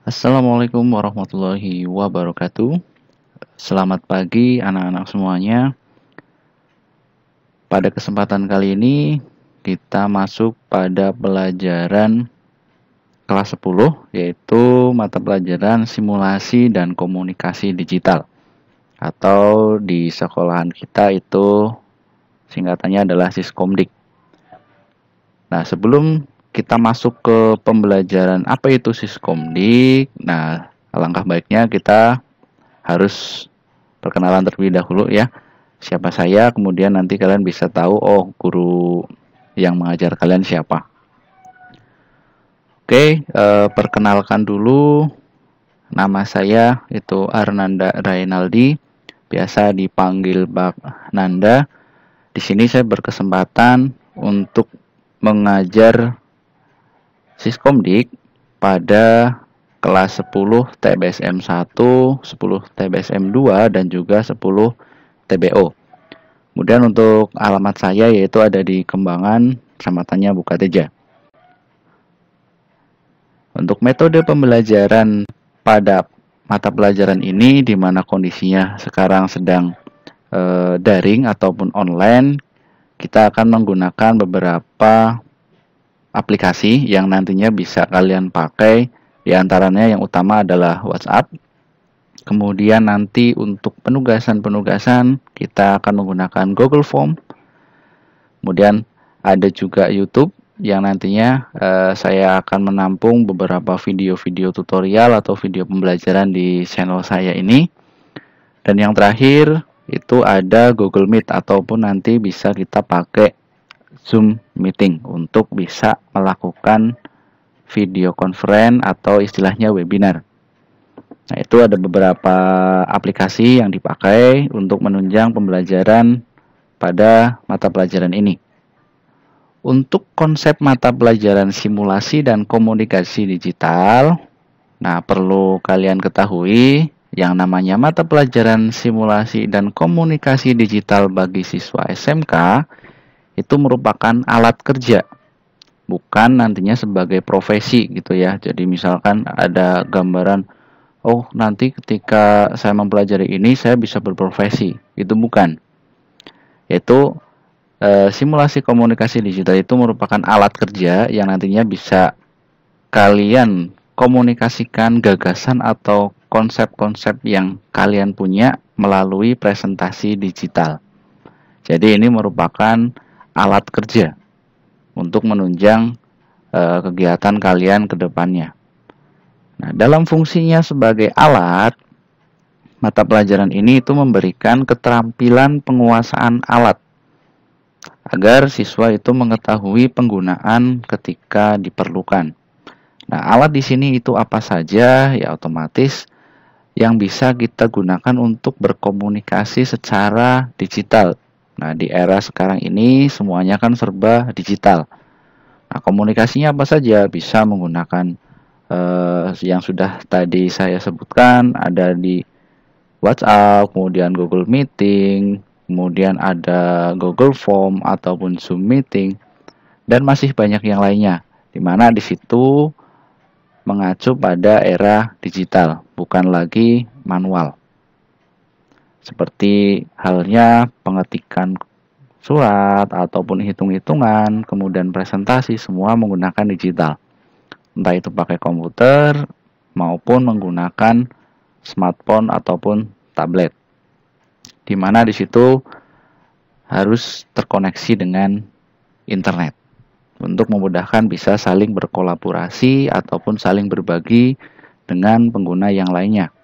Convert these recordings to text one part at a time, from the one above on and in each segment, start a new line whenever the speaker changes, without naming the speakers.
Assalamualaikum warahmatullahi wabarakatuh. Selamat pagi anak-anak semuanya. Pada kesempatan kali ini kita masuk pada pelajaran kelas 10, yaitu mata pelajaran simulasi dan komunikasi digital. Atau di sekolahan kita itu singkatannya adalah Siskomdik. Nah, sebelum kita masuk ke pembelajaran apa itu Siskomdik, nah alangkah baiknya kita harus perkenalan terlebih dahulu ya. Siapa saya, kemudian nanti kalian bisa tahu guru yang mengajar kalian siapa. Oke, perkenalkan dulu. Nama saya itu Arnanda Rainaldi, biasa dipanggil Bak Nanda. Di sini saya berkesempatan untuk mengajar Siskomdik pada kelas 10 TBSM 1, 10 TBSM 2, dan juga 10 TBO. Kemudian untuk alamat saya yaitu ada di Kembangan, Kecamatannya Bukateja. Untuk metode pembelajaran pada mata pelajaran ini, di mana kondisinya sekarang sedang daring ataupun online, kita akan menggunakan beberapa aplikasi yang nantinya bisa kalian pakai. Di antaranya yang utama adalah WhatsApp. Kemudian nanti untuk penugasan-penugasan kita akan menggunakan Google Form. Kemudian ada juga YouTube yang nantinya saya akan menampung beberapa video-video tutorial atau video pembelajaran di channel saya ini. Dan yang terakhir itu ada Google Meet ataupun nanti bisa kita pakai Zoom meeting untuk bisa melakukan video conference atau istilahnya webinar. Nah, itu ada beberapa aplikasi yang dipakai untuk menunjang pembelajaran pada mata pelajaran ini. Untuk konsep mata pelajaran simulasi dan komunikasi digital, nah perlu kalian ketahui yang namanya mata pelajaran simulasi dan komunikasi digital bagi siswa SMK itu merupakan alat kerja, bukan nantinya sebagai profesi gitu ya. Jadi misalkan ada gambaran, oh nanti ketika saya mempelajari ini saya bisa berprofesi, itu bukan. Yaitu simulasi komunikasi digital itu merupakan alat kerja yang nantinya bisa kalian komunikasikan gagasan atau konsep-konsep yang kalian punya melalui presentasi digital. Jadi ini merupakan alat kerja untuk menunjang kegiatan kalian ke depannya. Nah, dalam fungsinya sebagai alat, mata pelajaran ini itu memberikan keterampilan penguasaan alat agar siswa itu mengetahui penggunaan ketika diperlukan. Nah, alat di sini itu apa saja? Ya otomatis yang bisa kita gunakan untuk berkomunikasi secara digital. Nah, di era sekarang ini semuanya kan serba digital. Nah, komunikasinya apa saja? Bisa menggunakan yang sudah tadi saya sebutkan, ada di WhatsApp, kemudian Google Meeting, kemudian ada Google Form ataupun Zoom Meeting, dan masih banyak yang lainnya, di mana di situ mengacu pada era digital, bukan lagi manual. Seperti halnya pengetikan surat ataupun hitung-hitungan, kemudian presentasi, semua menggunakan digital. Entah itu pakai komputer maupun menggunakan smartphone ataupun tablet. Di mana di situ harus terkoneksi dengan internet untuk memudahkan bisa saling berkolaborasi ataupun saling berbagi dengan pengguna yang lainnya.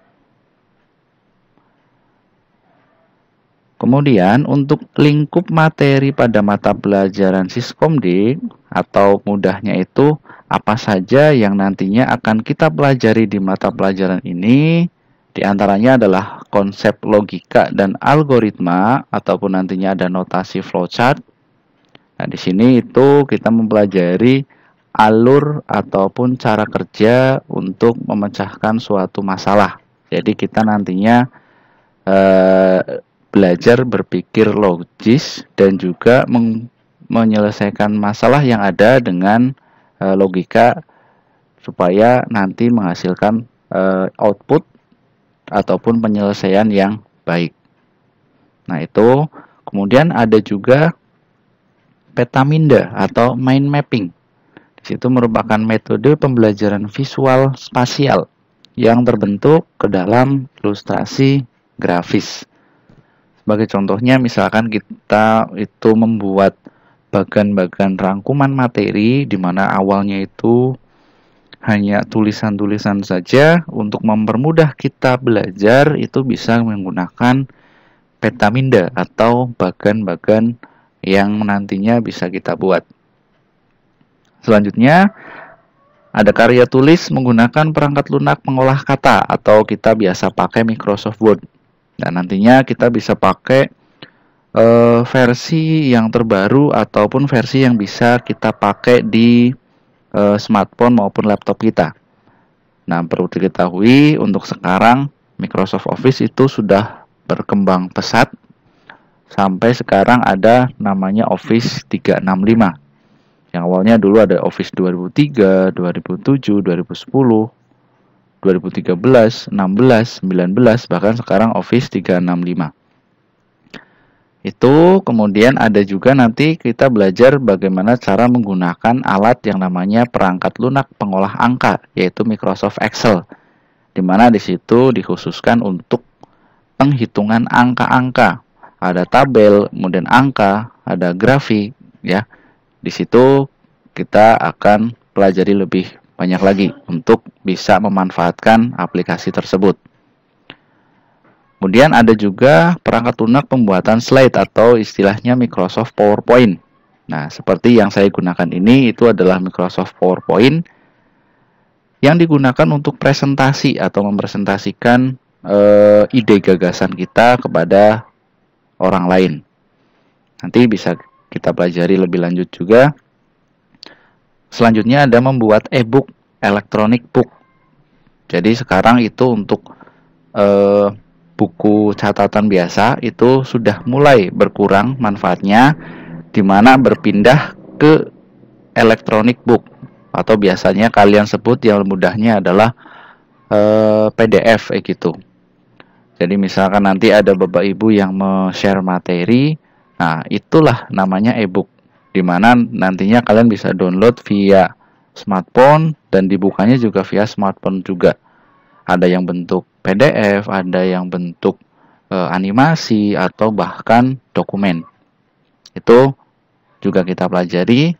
Kemudian untuk lingkup materi pada mata pelajaran Siskomdik atau mudahnya itu apa saja yang nantinya akan kita pelajari di mata pelajaran ini. Di antaranya adalah konsep logika dan algoritma ataupun nantinya ada notasi flowchart. Nah, di sini itu kita mempelajari alur ataupun cara kerja untuk memecahkan suatu masalah. Jadi kita nantinya belajar berpikir logis dan juga menyelesaikan masalah yang ada dengan logika supaya nanti menghasilkan output ataupun penyelesaian yang baik. Nah, itu kemudian ada juga Petaminda atau mind mapping. Di situ merupakan metode pembelajaran visual spasial yang terbentuk ke dalam ilustrasi grafis. Sebagai contohnya, misalkan kita itu membuat bagan-bagan rangkuman materi di mana awalnya itu hanya tulisan-tulisan saja. Untuk mempermudah kita belajar, itu bisa menggunakan Petaminda atau bagan-bagan yang nantinya bisa kita buat. Selanjutnya, ada karya tulis menggunakan perangkat lunak pengolah kata atau kita biasa pakai Microsoft Word. Dan nantinya kita bisa pakai versi yang terbaru ataupun versi yang bisa kita pakai di smartphone maupun laptop kita. Nah, perlu diketahui untuk sekarang Microsoft Office itu sudah berkembang pesat. Sampai sekarang ada namanya Office 365. Yang awalnya dulu ada Office 2003, 2007, 2010, 2013, 16, 19, bahkan sekarang Office 365. Itu kemudian ada juga nanti kita belajar bagaimana cara menggunakan alat yang namanya perangkat lunak pengolah angka, yaitu Microsoft Excel. Di mana di situ dikhususkan untuk penghitungan angka-angka. Ada tabel, kemudian angka, ada grafik, ya. Di situ kita akan pelajari lebih banyak lagi untuk bisa memanfaatkan aplikasi tersebut. Kemudian ada juga perangkat lunak pembuatan slide atau istilahnya Microsoft PowerPoint. Nah, seperti yang saya gunakan ini, itu adalah Microsoft PowerPoint yang digunakan untuk presentasi atau mempresentasikan ide gagasan kita kepada orang lain. Nanti bisa kita pelajari lebih lanjut juga. Selanjutnya ada membuat e-book, electronic book. Jadi sekarang itu untuk buku catatan biasa itu sudah mulai berkurang manfaatnya, di mana berpindah ke electronic book atau biasanya kalian sebut yang mudahnya adalah PDF gitu. Jadi misalkan nanti ada bapak ibu yang share materi, nah itulah namanya e-book, di mana nantinya kalian bisa download via smartphone dan dibukanya juga via smartphone juga. Ada yang bentuk PDF, ada yang bentuk animasi, atau bahkan dokumen. Itu juga kita pelajari.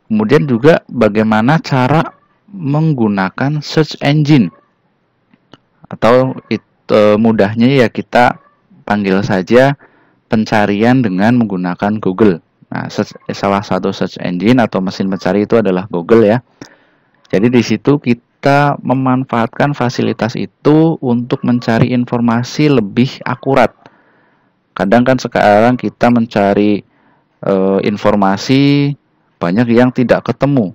Kemudian juga bagaimana cara menggunakan search engine. Atau mudahnya ya kita panggil saja pencarian dengan menggunakan Google. Nah, salah satu search engine atau mesin pencari itu adalah Google ya. Jadi di situ kita memanfaatkan fasilitas itu untuk mencari informasi lebih akurat. Kadang kan sekarang kita mencari informasi banyak yang tidak ketemu.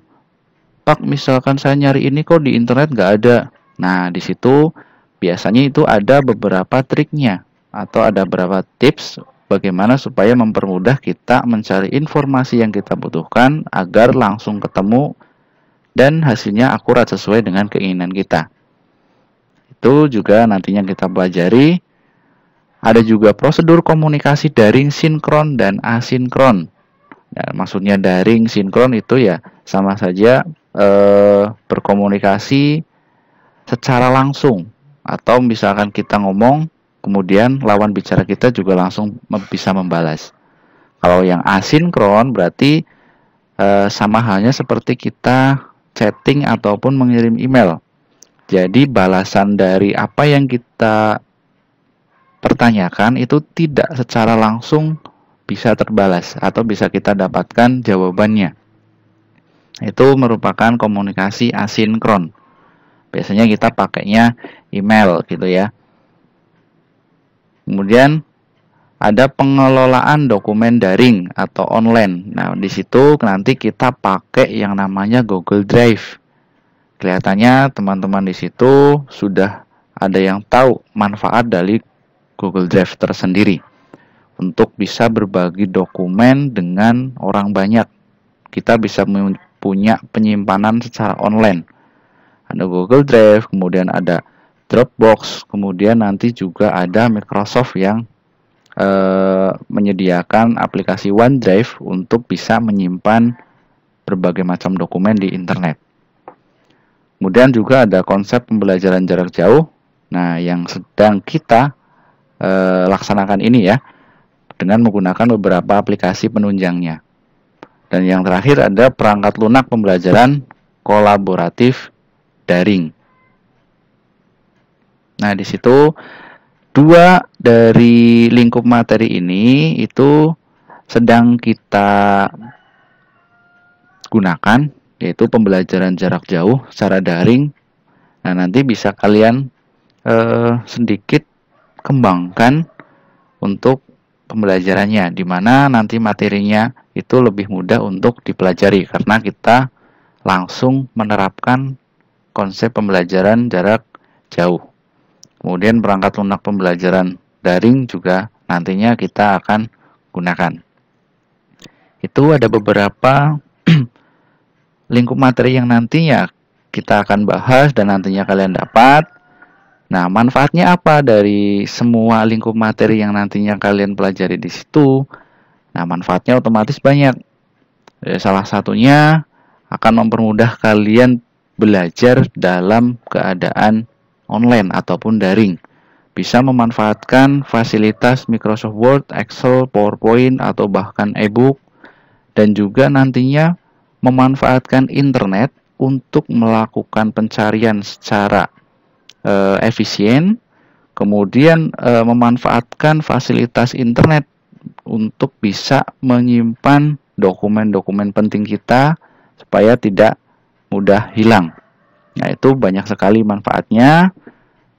Pak, misalkan saya nyari ini kok di internet nggak ada. Nah, di situ biasanya itu ada beberapa triknya atau ada beberapa tips bagaimana supaya mempermudah kita mencari informasi yang kita butuhkan agar langsung ketemu dan hasilnya akurat sesuai dengan keinginan kita. Itu juga nantinya kita pelajari. Ada juga prosedur komunikasi daring sinkron dan asinkron. Nah, maksudnya daring sinkron itu ya sama saja berkomunikasi secara langsung. Atau misalkan kita ngomong, kemudian lawan bicara kita juga langsung bisa membalas. Kalau yang asinkron berarti sama halnya seperti kita chatting ataupun mengirim email. Jadi balasan dari apa yang kita pertanyakan itu tidak secara langsung bisa terbalas atau bisa kita dapatkan jawabannya. Itu merupakan komunikasi asinkron. Biasanya kita pakainya email gitu ya. Kemudian ada pengelolaan dokumen daring atau online. Nah, di situ nanti kita pakai yang namanya Google Drive. Kelihatannya teman-teman di situ sudah ada yang tahu manfaat dari Google Drive tersendiri untuk bisa berbagi dokumen dengan orang banyak. Kita bisa punya penyimpanan secara online. Ada Google Drive, kemudian ada Dropbox, kemudian nanti juga ada Microsoft yang menyediakan aplikasi OneDrive untuk bisa menyimpan berbagai macam dokumen di internet. Kemudian juga ada konsep pembelajaran jarak jauh. Nah, yang sedang kita laksanakan ini ya, dengan menggunakan beberapa aplikasi penunjangnya. Dan yang terakhir ada perangkat lunak pembelajaran kolaboratif daring. Nah, di situ dua dari lingkup materi ini itu sedang kita gunakan, yaitu pembelajaran jarak jauh secara daring. Nah, nanti bisa kalian sedikit kembangkan untuk pembelajarannya, di mana nanti materinya itu lebih mudah untuk dipelajari karena kita langsung menerapkan konsep pembelajaran jarak jauh. Kemudian perangkat lunak pembelajaran daring juga nantinya kita akan gunakan. Itu ada beberapa lingkup materi yang nantinya kita akan bahas dan nantinya kalian dapat. Nah, manfaatnya apa dari semua lingkup materi yang nantinya kalian pelajari di situ? Nah, manfaatnya otomatis banyak. Salah satunya akan mempermudah kalian belajar dalam keadaan online ataupun daring. Bisa memanfaatkan fasilitas Microsoft Word, Excel, PowerPoint, atau bahkan e-book. Dan juga nantinya memanfaatkan internet untuk melakukan pencarian secara efisien. Kemudian memanfaatkan fasilitas internet untuk bisa menyimpan dokumen-dokumen penting kita supaya tidak mudah hilang. Nah, itu banyak sekali manfaatnya.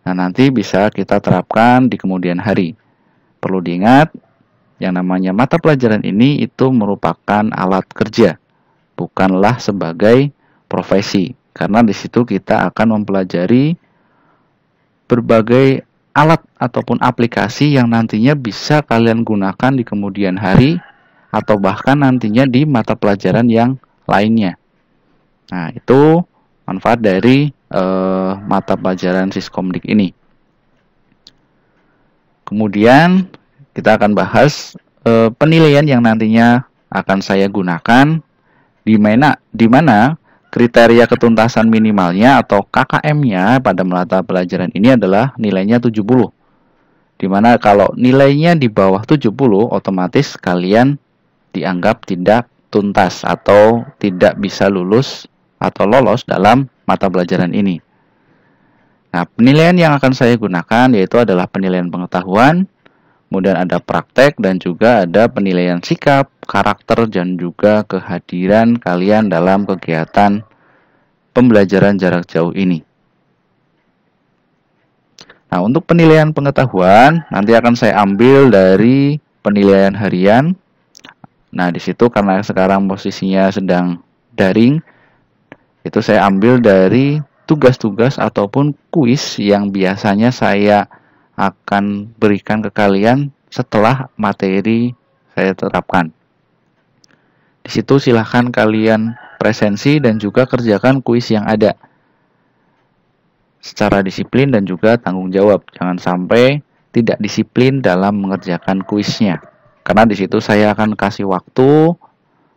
Nah, nanti bisa kita terapkan di kemudian hari. Perlu diingat, yang namanya mata pelajaran ini itu merupakan alat kerja, bukanlah sebagai profesi. Karena di situ kita akan mempelajari berbagai alat ataupun aplikasi yang nantinya bisa kalian gunakan di kemudian hari atau bahkan nantinya di mata pelajaran yang lainnya. Nah, itu manfaat dari mata pelajaran Siskomdik ini. Kemudian kita akan bahas penilaian yang nantinya akan saya gunakan, di mana kriteria ketuntasan minimalnya atau KKM-nya pada mata pelajaran ini adalah nilainya 70. Di mana kalau nilainya di bawah 70, otomatis kalian dianggap tidak tuntas atau tidak bisa lulus atau lolos dalam mata pelajaran ini. Nah, penilaian yang akan saya gunakan yaitu adalah penilaian pengetahuan, kemudian ada praktek dan juga ada penilaian sikap, karakter, dan juga kehadiran kalian dalam kegiatan pembelajaran jarak jauh ini. Nah, untuk penilaian pengetahuan nanti akan saya ambil dari penilaian harian. Nah, di situ karena sekarang posisinya sedang daring, itu saya ambil dari tugas-tugas ataupun kuis yang biasanya saya akan berikan ke kalian setelah materi saya terapkan. Di situ silahkan kalian presensi dan juga kerjakan kuis yang ada secara disiplin dan juga tanggung jawab. Jangan sampai tidak disiplin dalam mengerjakan kuisnya. Karena di situ saya akan kasih waktu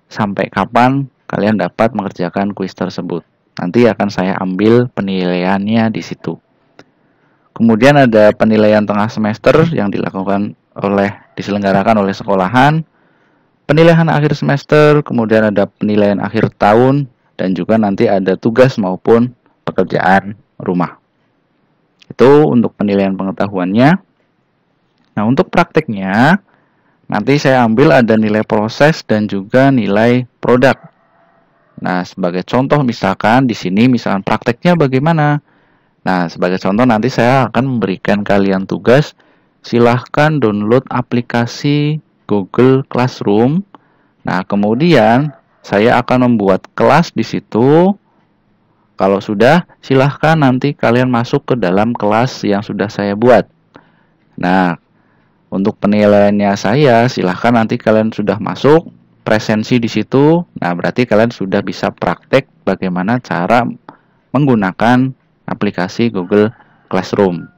sampai kapan kalian dapat mengerjakan kuis tersebut. Nanti akan saya ambil penilaiannya di situ. Kemudian ada penilaian tengah semester yang diselenggarakan oleh sekolahan, penilaian akhir semester, kemudian ada penilaian akhir tahun, dan juga nanti ada tugas maupun pekerjaan rumah. Itu untuk penilaian pengetahuannya. Nah, untuk prakteknya, nanti saya ambil ada nilai proses dan juga nilai produk. Nah, sebagai contoh misalkan di sini misalkan prakteknya bagaimana? Nah, sebagai contoh nanti saya akan memberikan kalian tugas, silahkan download aplikasi Google Classroom. Nah, kemudian saya akan membuat kelas di situ. Kalau sudah, silahkan nanti kalian masuk ke dalam kelas yang sudah saya buat. Nah, untuk penilaiannya saya, silahkan nanti kalian sudah masuk, presensi di situ. Nah, berarti kalian sudah bisa praktek bagaimana cara menggunakan aplikasi Google Classroom.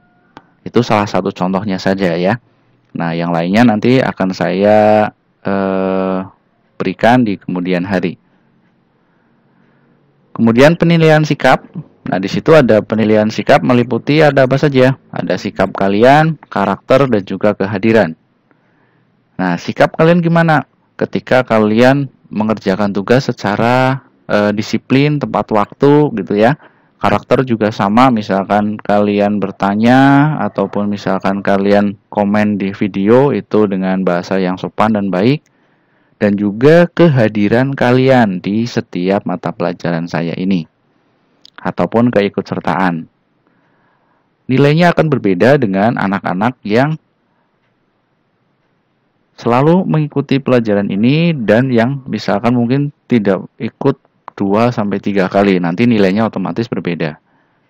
Itu salah satu contohnya saja ya. Nah, yang lainnya nanti akan saya berikan di kemudian hari. Kemudian penilaian sikap. Nah, di situ ada penilaian sikap meliputi ada apa saja? Ada sikap kalian, karakter, dan juga kehadiran. Nah, sikap kalian gimana? Ketika kalian mengerjakan tugas secara disiplin, tepat waktu gitu ya. Karakter juga sama, misalkan kalian bertanya ataupun misalkan kalian komen di video itu dengan bahasa yang sopan dan baik. Dan juga kehadiran kalian di setiap mata pelajaran saya ini ataupun keikutsertaan. Nilainya akan berbeda dengan anak-anak yang selalu mengikuti pelajaran ini dan yang misalkan mungkin tidak ikut 2-3 kali. Nanti nilainya otomatis berbeda.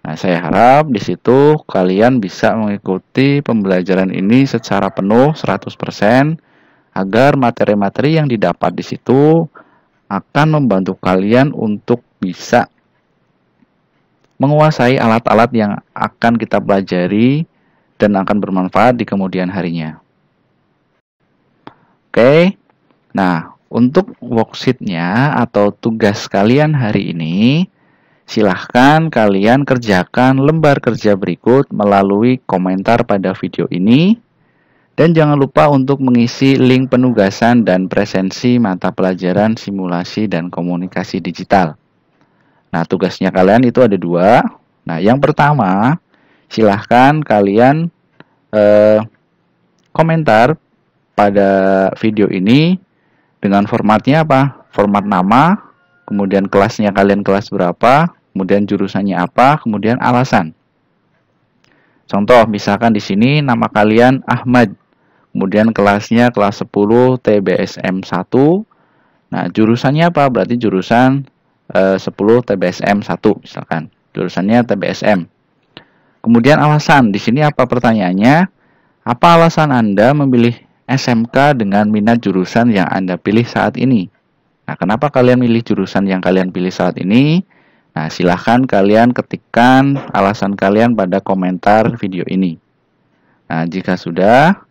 Nah, saya harap di situ kalian bisa mengikuti pembelajaran ini secara penuh 100%. Agar materi-materi yang didapat di situ akan membantu kalian untuk bisa menguasai alat-alat yang akan kita pelajari dan akan bermanfaat di kemudian harinya. Oke, nah untuk worksheet-nya atau tugas kalian hari ini, silahkan kalian kerjakan lembar kerja berikut melalui komentar pada video ini. Dan jangan lupa untuk mengisi link penugasan dan presensi mata pelajaran simulasi dan komunikasi digital. Nah, tugasnya kalian itu ada 2. Nah, yang pertama, silahkan kalian komentar pada video ini dengan formatnya apa? Format nama, kemudian kelasnya kalian kelas berapa, kemudian jurusannya apa, kemudian alasan. Contoh, misalkan di sini nama kalian Ahmad. Kemudian kelasnya kelas 10 TBSM 1. Nah, jurusannya apa? Berarti jurusan 10 TBSM 1 misalkan. Jurusannya TBSM. Kemudian alasan. Di sini apa pertanyaannya? Apa alasan Anda memilih SMK dengan minat jurusan yang Anda pilih saat ini? Nah, kenapa kalian milih jurusan yang kalian pilih saat ini? Nah, silahkan kalian ketikkan alasan kalian pada komentar video ini. Nah, jika sudah,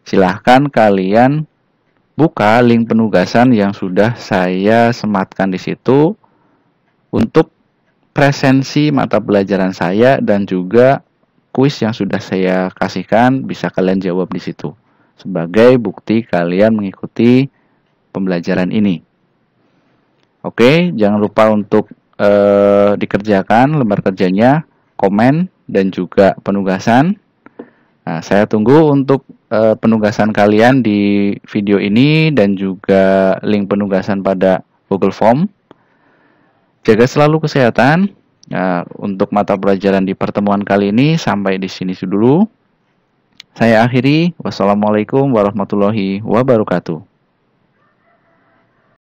silahkan kalian buka link penugasan yang sudah saya sematkan di situ untuk presensi mata pelajaran saya dan juga kuis yang sudah saya kasihkan bisa kalian jawab di situ sebagai bukti kalian mengikuti pembelajaran ini. Oke, jangan lupa untuk dikerjakan lembar kerjanya, komen dan juga penugasan. Nah, saya tunggu untuk penugasan kalian di video ini dan juga link penugasan pada Google Form. Jaga selalu kesehatan. Untuk mata pelajaran di pertemuan kali ini sampai di sini dulu. Saya akhiri. Wassalamualaikum warahmatullahi wabarakatuh.